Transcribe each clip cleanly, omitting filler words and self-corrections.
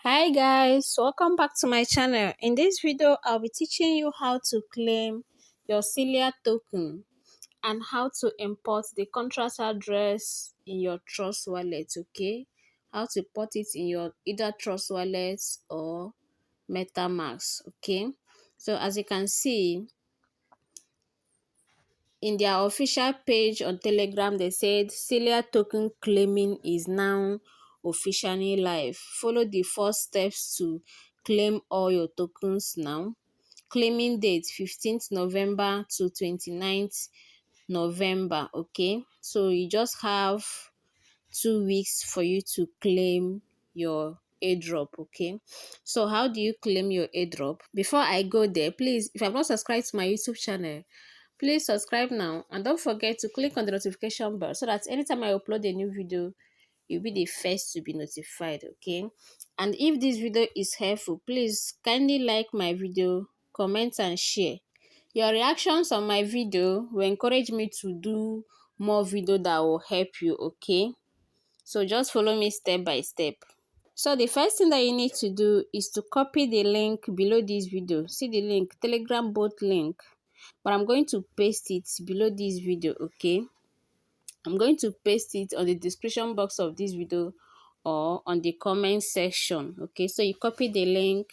Hi guys, welcome back to my channel. In this video, I'll be teaching you how to claim your Celia token and how to import the contract address in your Trust wallet, okay? How to put it in your either Trust wallet or MetaMask, okay? So as you can see, in their official page on Telegram, they said Celia token claiming is now officially live. Follow the 4 steps to claim all your tokens now. Claiming date 15th November to 29th November. Okay, so you just have 2 weeks for you to claim your airdrop. Okay, so how do you claim your airdrop? Before I go there, please, if you have not subscribed to my YouTube channel, please subscribe now and don't forget to click on the notification bell so that anytime I upload a new video, you'll be the first to be notified, okay? And if this video is helpful, please kindly like my video, comment and share. Your reactions on my video will encourage me to do more video that will help you, okay? So just follow me step by step. So the first thing that you need to do is to copy the link below this video. See the link, Telegram bot link. But I'm going to paste it below this video, okay? I'm going to paste it on the description box of this video or on the comment section, okay? So you copy the link,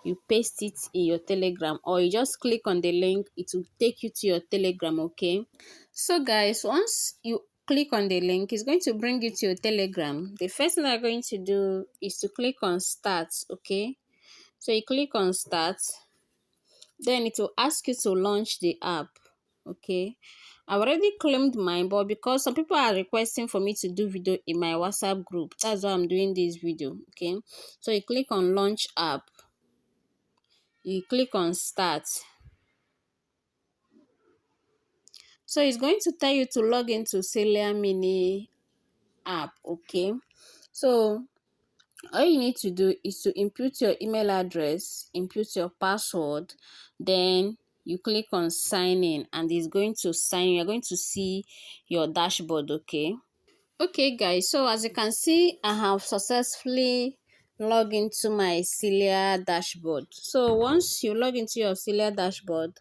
you paste it in your Telegram, or you just click on the link, it will take you to your Telegram, okay? So guys, once you click on the link, it's going to bring you to your Telegram. The first thing I'm going to do is to click on start, okay? So you click on start, then it will ask you to launch the app, okay? I've already claimed mine, but because some people are requesting for me to do video in my WhatsApp group, that's why I'm doing this video, okay? So you click on launch app, you click on start. So it's going to tell you to log into Celia Mini app, okay? So all you need to do is to input your email address, input your password, then you click on sign in and it's going to sign. You're going to see your dashboard, okay? Okay guys, so as you can see, I have successfully logged into my Celia dashboard. So once you log into your Celia dashboard,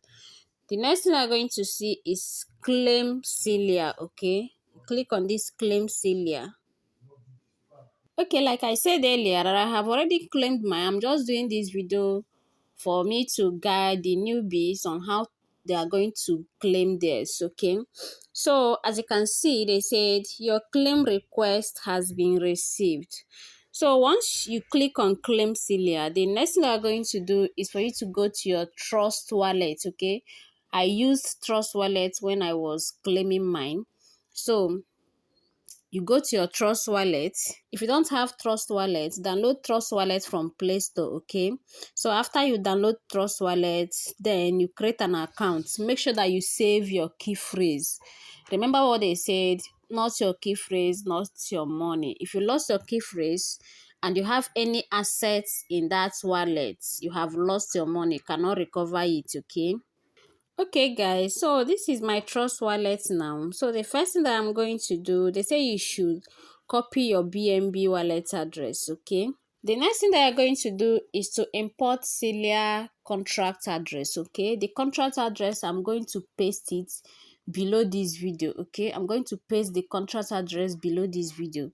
the next thing I'm going to see is claim Celia, okay? Click on this claim Celia. Okay, like I said earlier, that I have already claimed mine. I'm just doing this video for me to guide the newbies on how they are going to claim theirs, okay? So, as you can see, they said your claim request has been received. So, once you click on claim Celia, the next thing they're going to do is for you to go to your Trust wallet, okay? I used Trust wallet when I was claiming mine. So, you go to your Trust wallet. If you don't have Trust wallet, download Trust wallet from Play Store, okay? So after you download Trust wallet, then you create an account. Make sure that you save your key phrase. Remember what they said, not your key phrase, not your money. If you lost your key phrase and you have any assets in that wallet, you have lost your money, cannot recover it, okay? Okay guys, so this is my Trust wallet now. So the first thing that I'm going to do, they say you should copy your BNB wallet address, okay? The next thing that you're going to do is to import Celia contract address, okay? The contract address, I'm going to paste it below this video, okay? I'm going to paste the contract address below this video.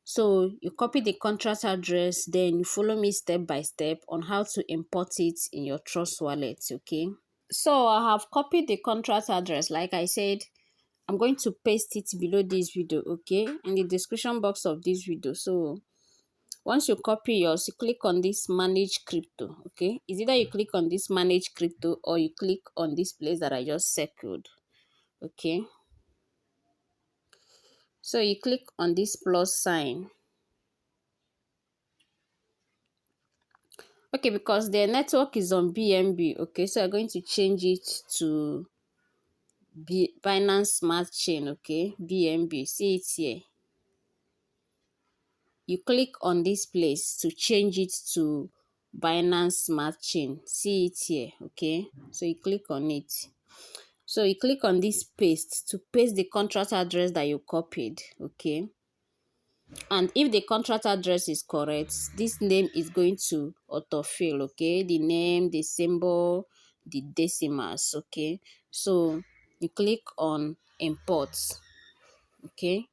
So you copy the contract address, then you follow me step by step on how to import it in your Trust wallet, okay? So I have copied the contract address. Like I said, I'm going to paste it below this video, okay, in the description box of this video. So once you copy yours, you click on this manage crypto, okay? It's either you click on this manage crypto or you click on this place that I just circled, okay? So you click on this plus sign. Okay, because the network is on BNB, okay? So I'm going to change it to Binance Smart Chain, okay? BNB, see it here. You click on this place to change it to Binance Smart Chain. See it here, okay? So you click on it. So you click on this paste to paste the contract address that you copied, okay? And if the contract address is correct, this name is going to autofill, okay? The name, the symbol, the decimals, okay? So you click on import, okay?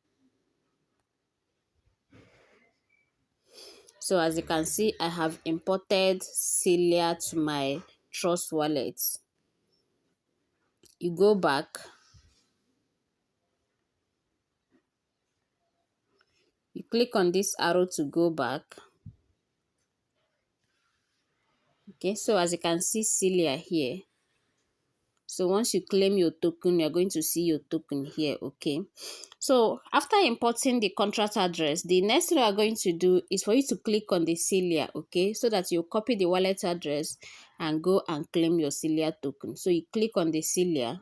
So as you can see, I have imported Celia to my Trust wallet. You go back, you click on this arrow to go back. Okay, so as you can see Celia here. So once you claim your token, you're going to see your token here, okay? So after importing the contract address, the next thing you are going to do is for you to click on the Celia, okay? So that you copy the wallet address and go and claim your Celia token. So you click on the Celia,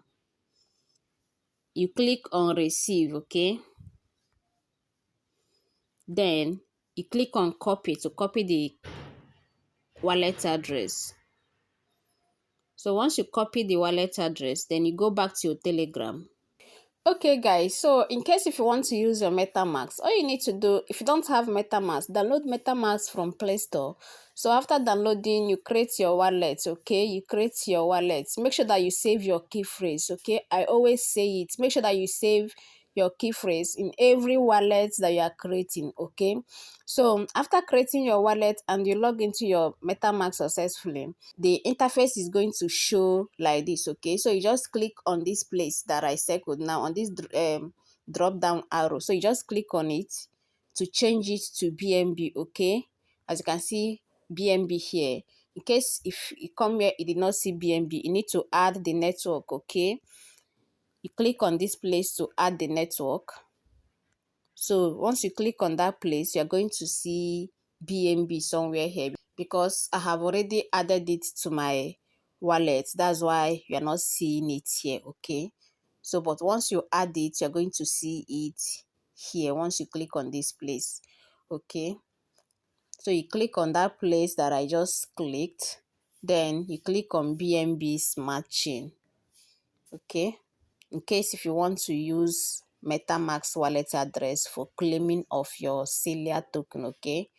you click on receive, okay? Then you click on copy to copy the wallet address. So once you copy the wallet address, then you go back to your Telegram. Okay guys, so in case if you want to use your MetaMask, all you need to do, if you don't have MetaMask, download MetaMask from Play Store. So after downloading, you create your wallet, okay? You create your wallet. Make sure that you save your key phrase, okay? I always say it. Make sure that you save your key phrase in every wallet that you are creating, okay? So after creating your wallet and you log into your MetaMask successfully, the interface is going to show like this, okay? So you just click on this place that I circled now, on this drop down arrow. So you just click on it to change it to BNB, okay? As you can see BNB here. In case if you come here you did not see BNB, you need to add the network, okay? You click on this place to add the network. So once you click on that place, you're going to see BNB somewhere here because I have already added it to my wallet. That's why you're not seeing it here, okay? So, but once you add it, you're going to see it here once you click on this place, okay? So you click on that place that I just clicked. Then you click on BNB Smart Chain, okay? In case if you want to use MetaMask wallet address for claiming of your Celia token, okay?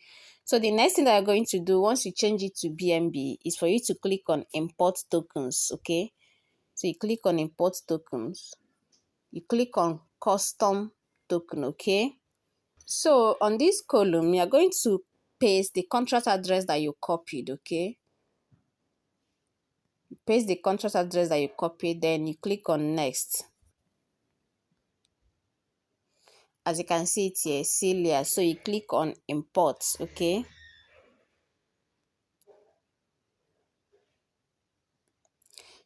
So the next thing that you're going to do once you change it to BNB is for you to click on import tokens, okay? So you click on import tokens, you click on custom token, okay? So on this column, you're going to paste the contract address that you copied, okay? Paste the contract address that you copied, then you click on next. As you can see it here, Celia. So you click on import, okay?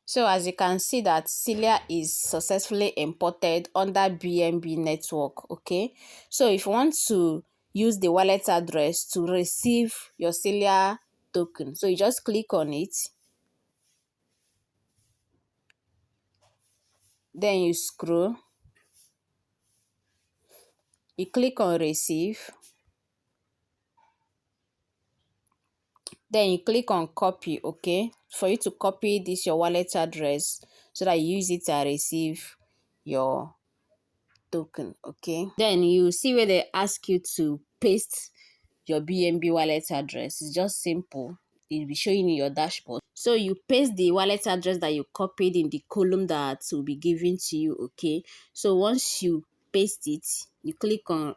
So as you can see that Celia is successfully imported under BNB network, okay? So if you want to use the wallet address to receive your Celia token, so you just click on it. Then you scroll. You click on receive. Then you click on copy, okay? For you to copy this your wallet address so that you use it to receive your token, okay? Then you see where they ask you to paste your BNB wallet address. It's just simple. It'll be showing you your dashboard. So you paste the wallet address that you copied in the column that will be given to you, okay? So once you paste it, you click on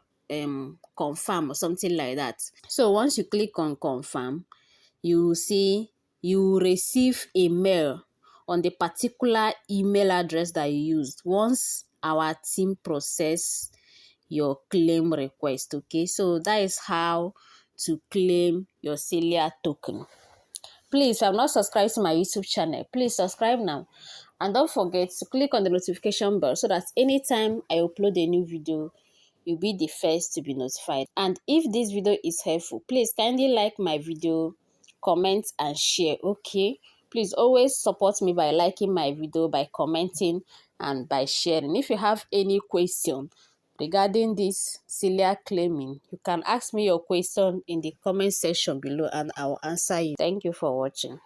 confirm or something like that. So once you click on confirm, you see you receive a mail on the particular email address that you used once our team process your claim request, okay? So that is how to claim your Celia token. Please, if you have not subscribed to my YouTube channel, please subscribe now. And don't forget to click on the notification bell so that anytime I upload a new video, you'll be the first to be notified. And if this video is helpful, please kindly like my video, comment and share, okay? Please always support me by liking my video, by commenting and by sharing. If you have any question regarding this Celia claiming, you can ask me your question in the comment section below and I'll answer you. Thank you for watching.